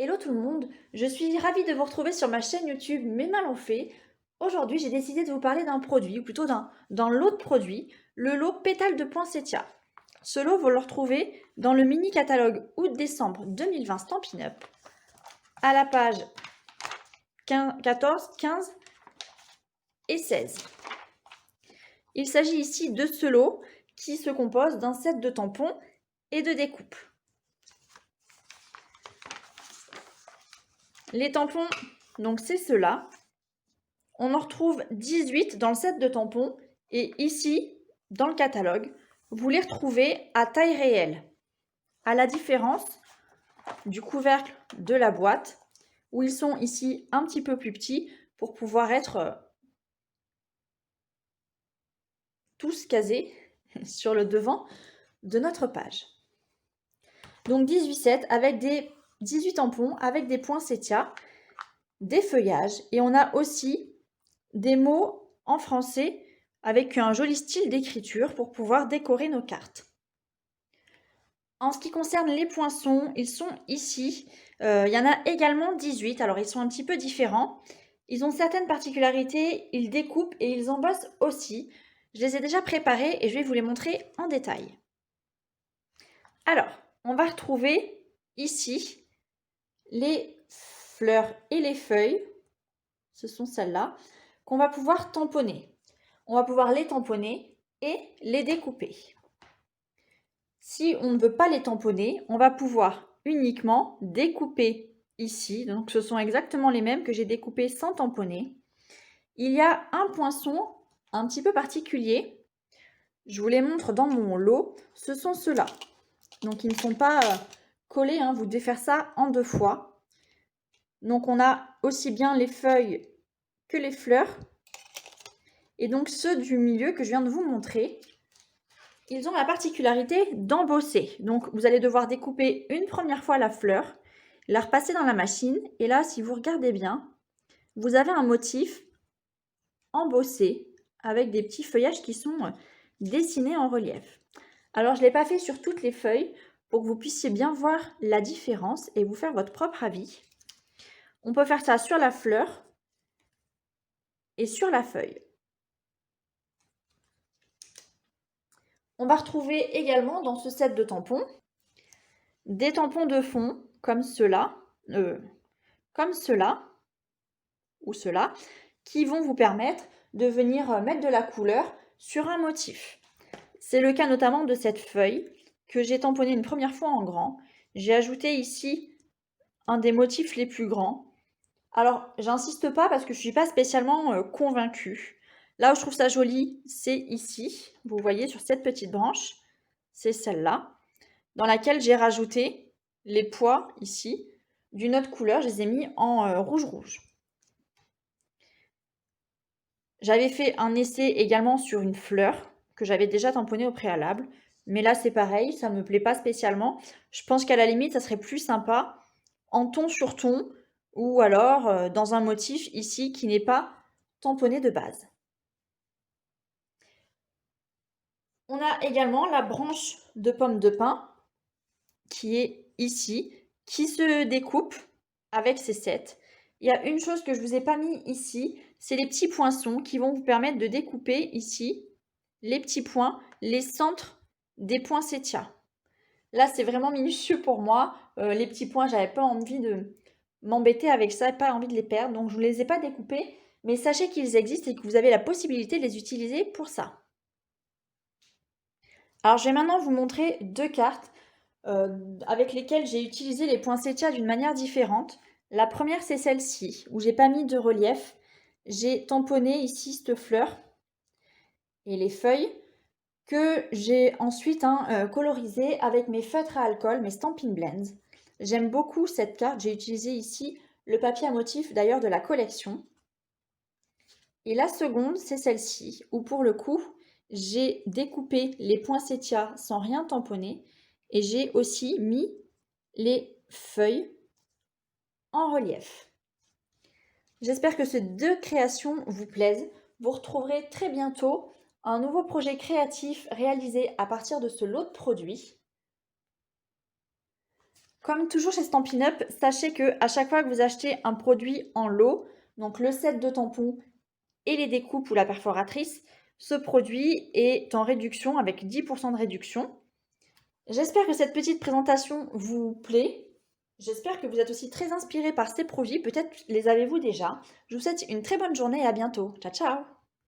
Hello tout le monde, je suis ravie de vous retrouver sur ma chaîne YouTube Mes mains l'ont fait. Aujourd'hui, j'ai décidé de vous parler d'un produit, ou plutôt d'un lot de produits, le lot Pétales de Poinsettia. Ce lot, vous le retrouvez dans le mini catalogue août-décembre 2020 Stampin' Up, à la page 14, 15 et 16. Il s'agit ici de ce lot qui se compose d'un set de tampons et de découpes. Les tampons, donc c'est ceux-là. On en retrouve 18 dans le set de tampons et ici, dans le catalogue, vous les retrouvez à taille réelle. À la différence du couvercle de la boîte, où ils sont ici un petit peu plus petits pour pouvoir être tous casés sur le devant de notre page. Donc 18 sets avec des 18 tampons avec des poinsettias, des feuillages et on a aussi des mots en français avec un joli style d'écriture pour pouvoir décorer nos cartes. En ce qui concerne les poinçons, ils sont ici. Il y en a également 18, alors ils sont un petit peu différents. Ils ont certaines particularités, ils découpent et ils embossent aussi. Je les ai déjà préparés et je vais vous les montrer en détail. Alors, on va retrouver ici les fleurs et les feuilles. Ce sont celles-là qu'on va pouvoir tamponner. On va pouvoir les tamponner et les découper. Si on ne veut pas les tamponner, on va pouvoir uniquement découper ici. Donc ce sont exactement les mêmes que j'ai découpés sans tamponner. Il y a un poinçon un petit peu particulier. Je vous les montre dans mon lot. Ce sont ceux-là. Donc ils ne sont pas collés. Vous devez faire ça en 2 fois. Donc on a aussi bien les feuilles que les fleurs. Et donc ceux du milieu que je viens de vous montrer, ils ont la particularité d'embosser. Donc vous allez devoir découper une première fois la fleur, la repasser dans la machine. Et là, si vous regardez bien, vous avez un motif embossé avec des petits feuillages qui sont dessinés en relief. Alors je ne l'ai pas fait sur toutes les feuilles pour que vous puissiez bien voir la différence et vous faire votre propre avis. On peut faire ça sur la fleur et sur la feuille. On va retrouver également dans ce set de tampons des tampons de fond comme ceux-là, ou ceux-là, qui vont vous permettre de venir mettre de la couleur sur un motif. C'est le cas notamment de cette feuille que j'ai tamponnée une première fois en grand. J'ai ajouté ici un des motifs les plus grands. Alors, j'insiste pas parce que je ne suis pas spécialement convaincue. Là où je trouve ça joli, c'est ici. Vous voyez sur cette petite branche, c'est celle-là, dans laquelle j'ai rajouté les pois ici d'une autre couleur. Je les ai mis en rouge-rouge. J'avais fait un essai également sur une fleur que j'avais déjà tamponnée au préalable. Mais là, c'est pareil, ça ne me plaît pas spécialement. Je pense qu'à la limite, ça serait plus sympa en ton sur ton ou alors dans un motif ici qui n'est pas tamponné de base. On a également la branche de pomme de pin qui est ici, qui se découpe avec ces sets. Il y a une chose que je ne vous ai pas mis ici, c'est les petits poinçons qui vont vous permettre de découper ici les petits points, les centres des poinsettias. Là, c'est vraiment minutieux pour moi. Les petits points, j'avais pas envie de m'embêter avec ça, pas envie de les perdre, donc je ne les ai pas découpés. Mais sachez qu'ils existent et que vous avez la possibilité de les utiliser pour ça. Alors, je vais maintenant vous montrer 2 cartes avec lesquelles j'ai utilisé les poinsettias d'une manière différente. La première, c'est celle-ci, où j'ai pas mis de relief. J'ai tamponné ici cette fleur et les feuilles que j'ai ensuite colorisé avec mes feutres à alcool, mes Stampin' Blends. J'aime beaucoup cette carte. J'ai utilisé ici le papier à motif d'ailleurs de la collection. Et la seconde, c'est celle-ci, où pour le coup, j'ai découpé les poinsettias sans rien tamponner et j'ai aussi mis les feuilles en relief. J'espère que ces 2 créations vous plaisent. Vous retrouverez très bientôt un nouveau projet créatif réalisé à partir de ce lot de produits. Comme toujours chez Stampin' Up, sachez que à chaque fois que vous achetez un produit en lot, donc le set de tampons et les découpes ou la perforatrice, ce produit est en réduction avec 10% de réduction. J'espère que cette petite présentation vous plaît. J'espère que vous êtes aussi très inspirés par ces produits. Peut-être les avez-vous déjà. Je vous souhaite une très bonne journée et à bientôt. Ciao, ciao!